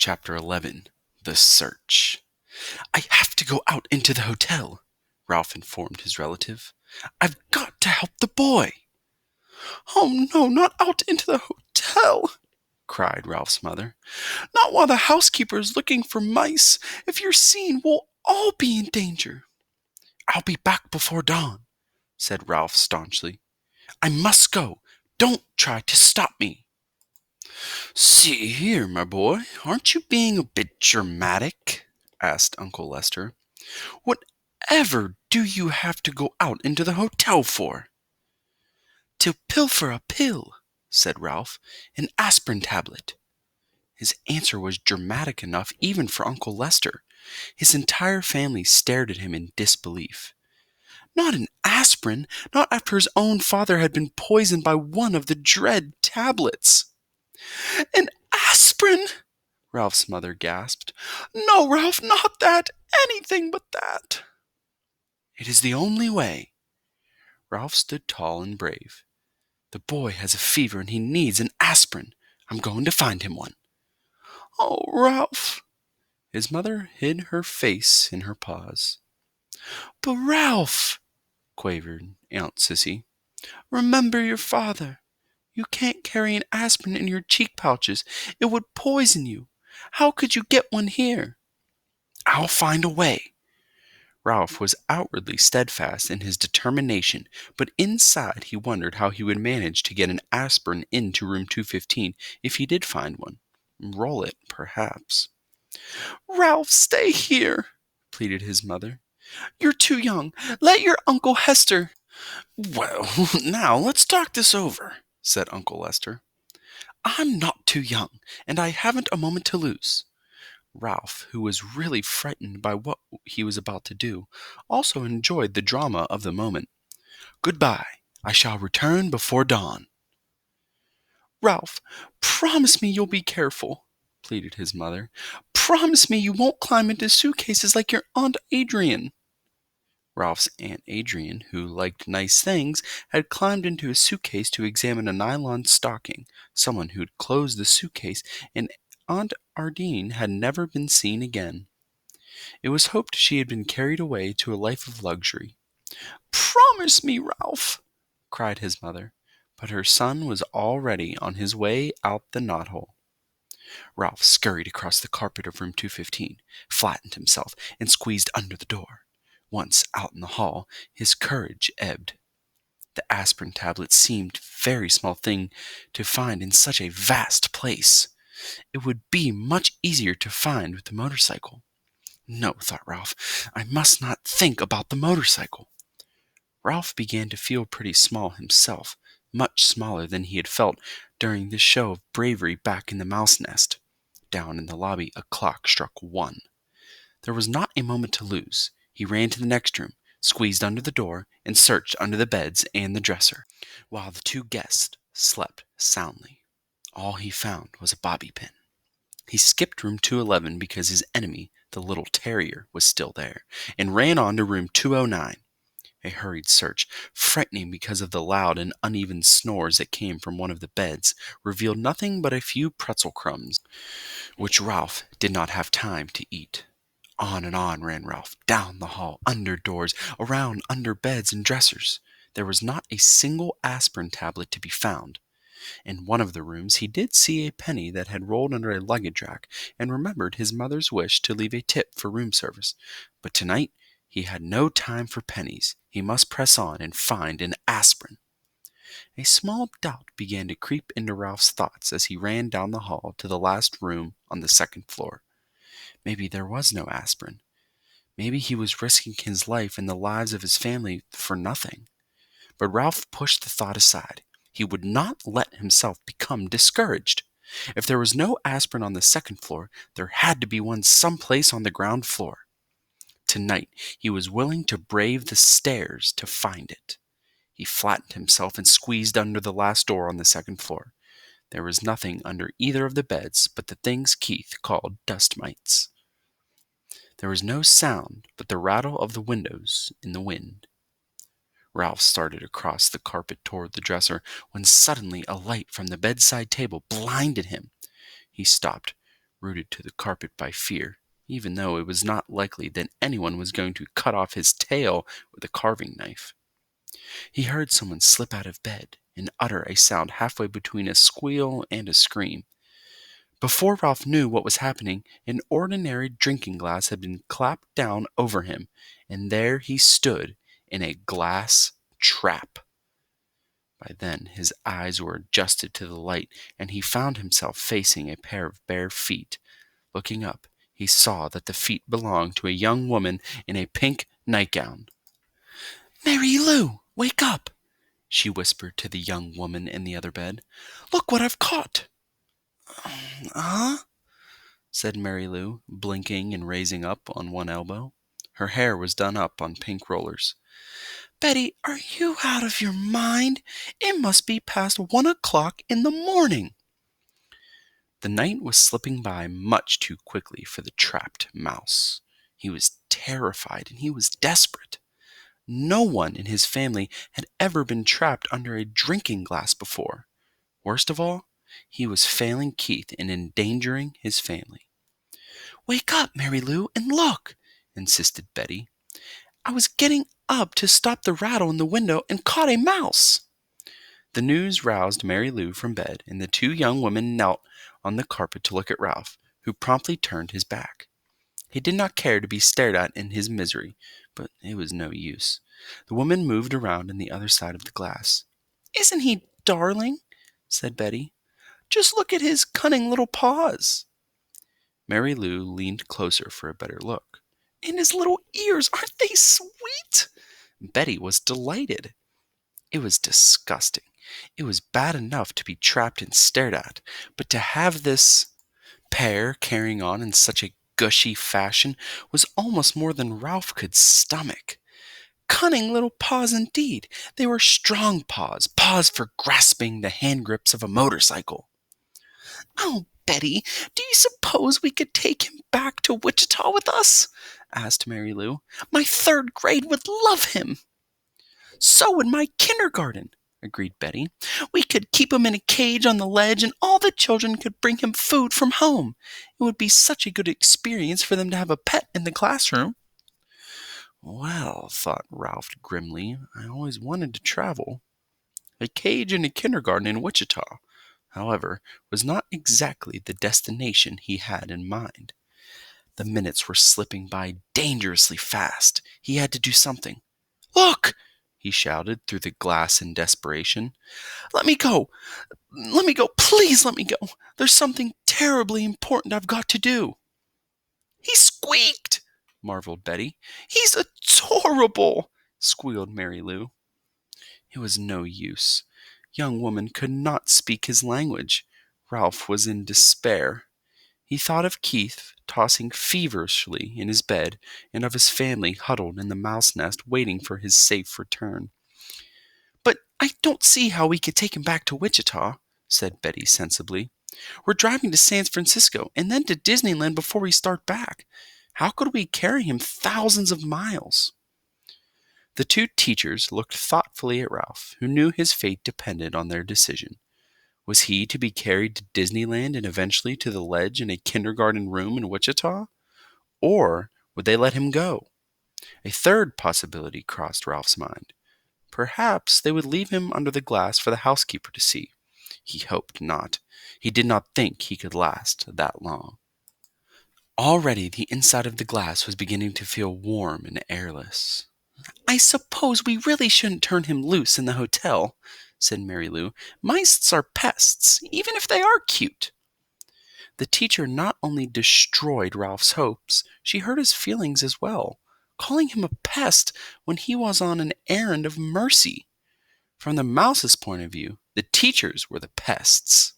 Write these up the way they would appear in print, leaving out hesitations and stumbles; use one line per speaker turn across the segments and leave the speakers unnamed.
Chapter 11. The Search. "I have to go out into the hotel," Ralph informed his relative. "I've got to help the boy." "Oh, no, not out into the hotel," cried Ralph's mother. "Not while the housekeeper is looking for mice. If you're seen, we'll all be in danger." "I'll be back before dawn," said Ralph staunchly. "I must go. Don't try to stop me." "See here, my boy, aren't you being a bit dramatic?" asked Uncle Lester. "Whatever do you have to go out into the hotel for?" "To pilfer a pill," said Ralph, "an aspirin tablet." His answer was dramatic enough even for Uncle Lester. His entire family stared at him in disbelief. Not an aspirin, not after his own father had been poisoned by one of the dread tablets. "An aspirin!" Ralph's mother gasped. "No, Ralph, not that! Anything but that!" "It is the only way." Ralph stood tall and brave. "The boy has a fever and he needs an aspirin. I'm going to find him one." "Oh, Ralph!" His mother hid her face in her paws. "But Ralph," quavered Aunt Sissy, "remember your father. You can't carry an aspirin in your cheek pouches. It would poison you. How could you get one here?" "I'll find a way." Ralph was outwardly steadfast in his determination, but inside he wondered how he would manage to get an aspirin into room 215 if he did find one. Roll it, perhaps. "Ralph, stay here," pleaded his mother. "You're too young. Let your Uncle Hester—" "Well, now let's talk this over," said Uncle Lester. "I'm not too young, and I haven't a moment to lose." Ralph, who was really frightened by what he was about to do, also enjoyed the drama of the moment. "Goodbye. I shall return before dawn." "Ralph, promise me you'll be careful," pleaded his mother. "Promise me you won't climb into suitcases like your Aunt Adrian." Ralph's Aunt Adrian, who liked nice things, had climbed into a suitcase to examine a nylon stocking. Someone who'd closed the suitcase, and Aunt Ardine had never been seen again. It was hoped she had been carried away to a life of luxury. "Promise me, Ralph!" cried his mother, but her son was already on his way out the knothole. Ralph scurried across the carpet of room 215, flattened himself, and squeezed under the door. Once out in the hall, his courage ebbed. The aspirin tablet seemed a very small thing to find in such a vast place. It would be much easier to find with the motorcycle. No, thought Ralph, I must not think about the motorcycle. Ralph began to feel pretty small himself, much smaller than he had felt during this show of bravery back in the mouse nest. Down in the lobby, a clock struck 1. There was not a moment to lose. He ran to the next room, squeezed under the door, and searched under the beds and the dresser, while the 2 guests slept soundly. All he found was a bobby pin. He skipped room 211 because his enemy, the little terrier, was still there, and ran on to room 209. A hurried search, frightening because of the loud and uneven snores that came from one of the beds, revealed nothing but a few pretzel crumbs, which Ralph did not have time to eat. On and on ran Ralph, down the hall, under doors, around under beds and dressers. There was not a single aspirin tablet to be found. In one of the rooms he did see a penny that had rolled under a luggage rack, and remembered his mother's wish to leave a tip for room service. But tonight he had no time for pennies. He must press on and find an aspirin. A small doubt began to creep into Ralph's thoughts as he ran down the hall to the last room on the 2nd floor. Maybe there was no aspirin. Maybe he was risking his life and the lives of his family for nothing. But Ralph pushed the thought aside. He would not let himself become discouraged. If there was no aspirin on the 2nd floor, there had to be one someplace on the ground floor. Tonight he was willing to brave the stairs to find it. He flattened himself and squeezed under the last door on the 2nd floor. There was nothing under either of the beds but the things Keith called dust mites. There was no sound but the rattle of the windows in the wind. Ralph started across the carpet toward the dresser, when suddenly a light from the bedside table blinded him. He stopped, rooted to the carpet by fear, even though it was not likely that anyone was going to cut off his tail with a carving knife. He heard someone slip out of bed and utter a sound halfway between a squeal and a scream. Before Ralph knew what was happening, an ordinary drinking glass had been clapped down over him, and there he stood in a glass trap. By then his eyes were adjusted to the light, and he found himself facing a pair of bare feet. Looking up, he saw that the feet belonged to a young woman in a pink nightgown. "Mary Lou, wake up!" she whispered to the young woman in the other bed. "Look what I've caught!" "Huh?" said Mary Lou, blinking and raising up on one elbow. Her hair was done up on pink rollers. "Betty, are you out of your mind? It must be past 1 o'clock in the morning." The night was slipping by much too quickly for the trapped mouse. He was terrified and he was desperate. No one in his family had ever been trapped under a drinking glass before. Worst of all, he was failing Keith and endangering his family. "Wake up, Mary Lou, and look," insisted Betty. "I was getting up to stop the rattle in the window and caught a mouse." The news roused Mary Lou from bed, and the two young women knelt on the carpet to look at Ralph, who promptly turned his back. He did not care to be stared at in his misery, but it was no use. The woman moved around on the other side of the glass. "Isn't he darling?" said Betty. "Just look at his cunning little paws." Mary Lou leaned closer for a better look. "And his little ears, aren't they sweet?" Betty was delighted. It was disgusting. It was bad enough to be trapped and stared at, but to have this pair carrying on in such a gushy fashion was almost more than Ralph could stomach. Cunning little paws indeed. They were strong paws, paws for grasping the hand grips of a motorcycle. "Oh, Betty, do you suppose we could take him back to Wichita with us?" asked Mary Lou. "My third grade would love him." "So would my kindergarten," agreed Betty. "We could keep him in a cage on the ledge, and all the children could bring him food from home. It would be such a good experience for them to have a pet in the classroom." "Well," thought Ralph grimly, "I always wanted to travel." A cage in a kindergarten in Wichita, however, was not exactly the destination he had in mind. The minutes were slipping by dangerously fast. He had to do something. "Look!" he shouted through the glass in desperation. "Let me go! Let me go! Please let me go! There's something terribly important I've got to do." "He squeaked!" marveled Betty. "He's adorable!" squealed Mary Lou. It was no use. Young woman could not speak his language. Ralph was in despair. He thought of Keith tossing feverishly in his bed, and of his family huddled in the mouse nest waiting for his safe return. "But I don't see how we could take him back to Wichita," said Betty sensibly. "We're driving to San Francisco and then to Disneyland before we start back. How could we carry him thousands of miles?" The two teachers looked thoughtfully at Ralph, who knew his fate depended on their decision. Was he to be carried to Disneyland and eventually to the ledge in a kindergarten room in Wichita? Or would they let him go? A third possibility crossed Ralph's mind. Perhaps they would leave him under the glass for the housekeeper to see. He hoped not. He did not think he could last that long. Already the inside of the glass was beginning to feel warm and airless. "I suppose we really shouldn't turn him loose in the hotel," said Mary Lou. "Mice are pests, even if they are cute." The teacher not only destroyed Ralph's hopes, she hurt his feelings as well, calling him a pest when he was on an errand of mercy. From the mouse's point of view, the teachers were the pests.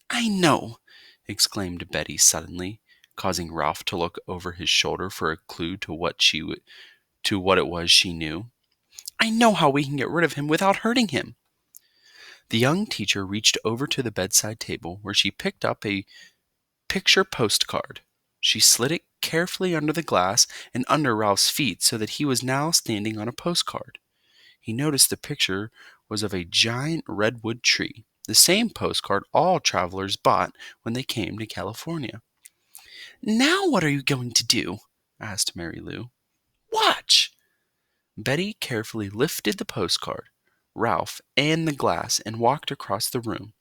"I know," exclaimed Betty suddenly, causing Ralph to look over his shoulder for a clue to what it was she knew. "I know how we can get rid of him without hurting him." The young teacher reached over to the bedside table, where she picked up a picture postcard. She slid it carefully under the glass and under Ralph's feet so that he was now standing on a postcard. He noticed the picture was of a giant redwood tree. the same postcard all travelers bought when they came to California. "Now what are you going to do?" asked Mary Lou. "Watch!" Betty carefully lifted the postcard, Ralph, and the glass and walked across the room.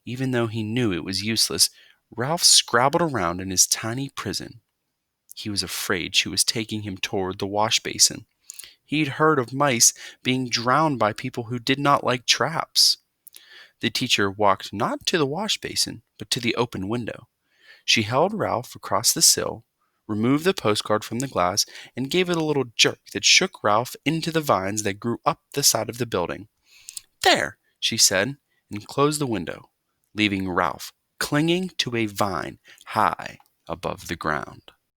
Even though he knew it was useless, Ralph scrabbled around in his tiny prison. He was afraid she was taking him toward the wash basin. He'd heard of mice being drowned by people who did not like traps. The teacher walked not to the wash basin, but to the open window. She held Ralph across the sill, removed the postcard from the glass, and gave it a little jerk that shook Ralph into the vines that grew up the side of the building. "There," she said, and closed the window, leaving Ralph clinging to a vine high above the ground.